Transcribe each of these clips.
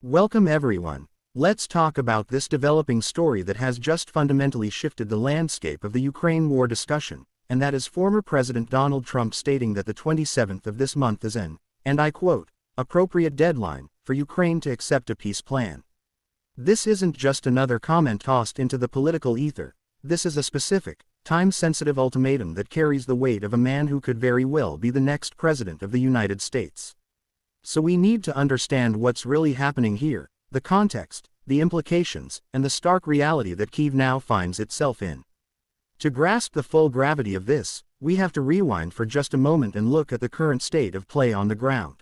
Welcome everyone. Let's talk about this developing story that has just fundamentally shifted the landscape of the Ukraine war discussion, and that is former President Donald Trump stating that the 27th of this month is an, and I quote, appropriate deadline for Ukraine to accept a peace plan. This isn't just another comment tossed into the political ether. This is a specific, time-sensitive ultimatum that carries the weight of a man who could very well be the next president of the United States. So we need to understand what's really happening here, the context, the implications, and the stark reality that Kyiv now finds itself in. To grasp the full gravity of this, we have to rewind for just a moment and look at the current state of play on the ground.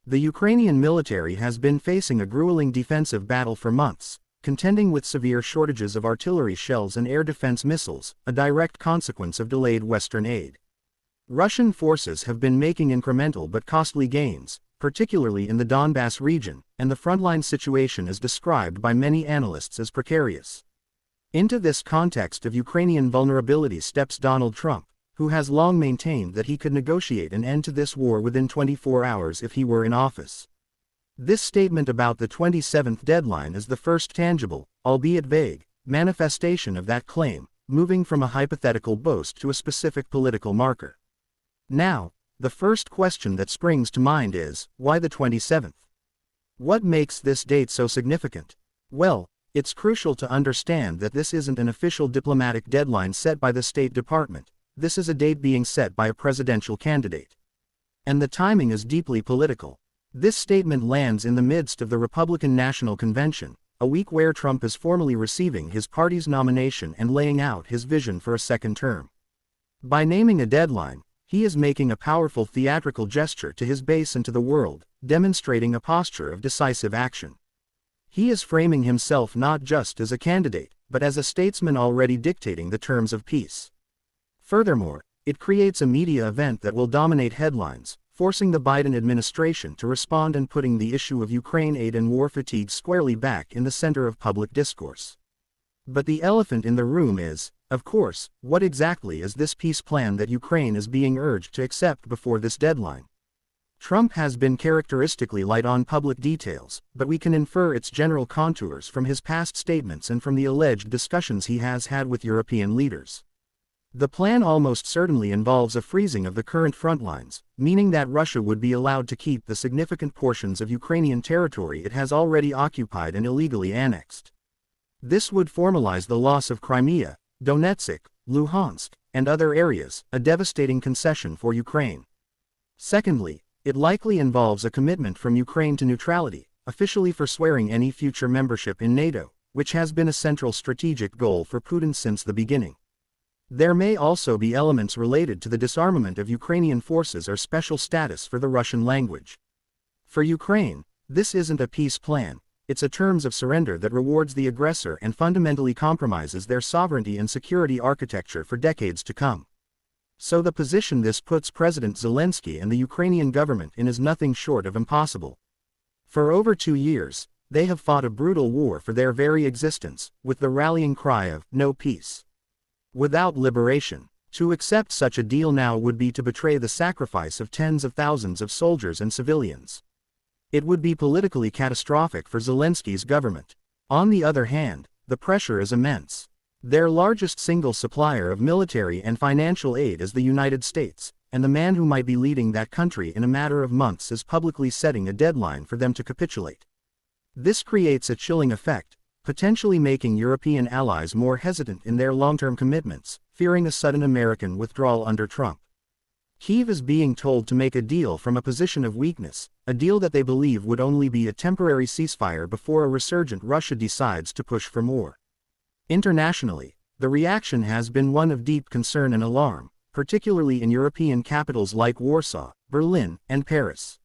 The Ukrainian military has been facing a grueling defensive battle for months, contending with severe shortages of artillery shells and air defense missiles, a direct consequence of delayed Western aid. Russian forces have been making incremental but costly gains, particularly in the Donbass region, and the frontline situation is described by many analysts as precarious. Into this context of Ukrainian vulnerability steps Donald Trump, who has long maintained that he could negotiate an end to this war within 24 hours if he were in office. This statement about the 27th deadline is the first tangible, albeit vague, manifestation of that claim, moving from a hypothetical boast to a specific political marker. Now, the first question that springs to mind is, why the 27th? What makes this date so significant? Well, it's crucial to understand that this isn't an official diplomatic deadline set by the State Department. This is a date being set by a presidential candidate. And the timing is deeply political. This statement lands in the midst of the Republican National Convention, a week where Trump is formally receiving his party's nomination and laying out his vision for a second term. By naming a deadline, he is making a powerful theatrical gesture to his base and to the world, demonstrating a posture of decisive action. He is framing himself not just as a candidate, but as a statesman already dictating the terms of peace. Furthermore, it creates a media event that will dominate headlines, forcing the Biden administration to respond and putting the issue of Ukraine aid and war fatigue squarely back in the center of public discourse. But the elephant in the room is, of course, what exactly is this peace plan that Ukraine is being urged to accept before this deadline? Trump has been characteristically light on public details, but we can infer its general contours from his past statements and from the alleged discussions he has had with European leaders. The plan almost certainly involves a freezing of the current front lines, meaning that Russia would be allowed to keep the significant portions of Ukrainian territory it has already occupied and illegally annexed. This would formalize the loss of Crimea, Donetsk, Luhansk, and other areas, a devastating concession for Ukraine. Secondly, it likely involves a commitment from Ukraine to neutrality, officially forswearing any future membership in NATO, which has been a central strategic goal for Putin since the beginning. There may also be elements related to the disarmament of Ukrainian forces or special status for the Russian language. For Ukraine, this isn't a peace plan. It's a terms of surrender that rewards the aggressor and fundamentally compromises their sovereignty and security architecture for decades to come. So the position this puts President Zelensky and the Ukrainian government in is nothing short of impossible. For over 2 years, they have fought a brutal war for their very existence, with the rallying cry of no peace without liberation. To accept such a deal now would be to betray the sacrifice of tens of thousands of soldiers and civilians. It would be politically catastrophic for Zelensky's government. On the other hand, the pressure is immense. Their largest single supplier of military and financial aid is the United States, and the man who might be leading that country in a matter of months is publicly setting a deadline for them to capitulate. This creates a chilling effect, potentially making European allies more hesitant in their long-term commitments, fearing a sudden American withdrawal under Trump. Kyiv is being told to make a deal from a position of weakness, a deal that they believe would only be a temporary ceasefire before a resurgent Russia decides to push for more. Internationally, the reaction has been one of deep concern and alarm, particularly in European capitals like Warsaw, Berlin, and Paris.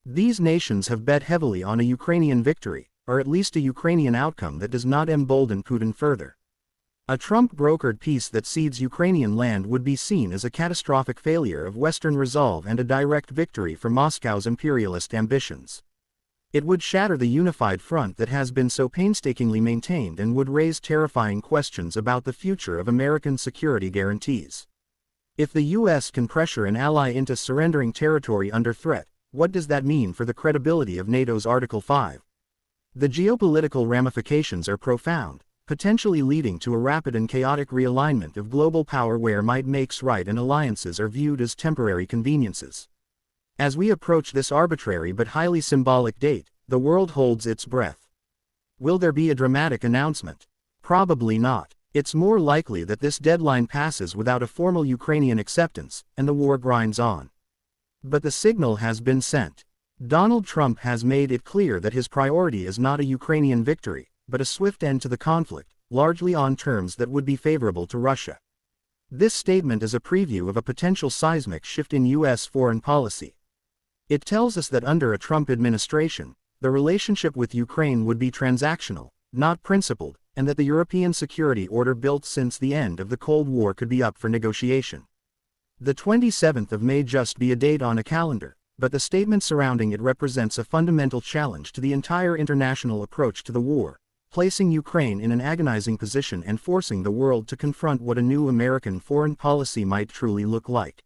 These nations have bet heavily on a Ukrainian victory, or at least a Ukrainian outcome that does not embolden Putin further. A Trump-brokered peace that cedes Ukrainian land would be seen as a catastrophic failure of Western resolve and a direct victory for Moscow's imperialist ambitions. It would shatter the unified front that has been so painstakingly maintained and would raise terrifying questions about the future of American security guarantees. If the U.S. can pressure an ally into surrendering territory under threat, what does that mean for the credibility of NATO's Article 5? The geopolitical ramifications are profound, potentially leading to a rapid and chaotic realignment of global power where might makes right and alliances are viewed as temporary conveniences. As we approach this arbitrary but highly symbolic date, the world holds its breath. Will there be a dramatic announcement? Probably not. It's more likely that this deadline passes without a formal Ukrainian acceptance, and the war grinds on. But the signal has been sent. Donald Trump has made it clear that his priority is not a Ukrainian victory, but a swift end to the conflict, largely on terms that would be favorable to Russia. This statement is a preview of a potential seismic shift in U.S. foreign policy. It tells us that under a Trump administration, the relationship with Ukraine would be transactional, not principled, and that the European security order built since the end of the Cold War could be up for negotiation. The 27th of May just be a date on a calendar, but the statement surrounding it represents a fundamental challenge to the entire international approach to the war, placing Ukraine in an agonizing position and forcing the world to confront what a new American foreign policy might truly look like.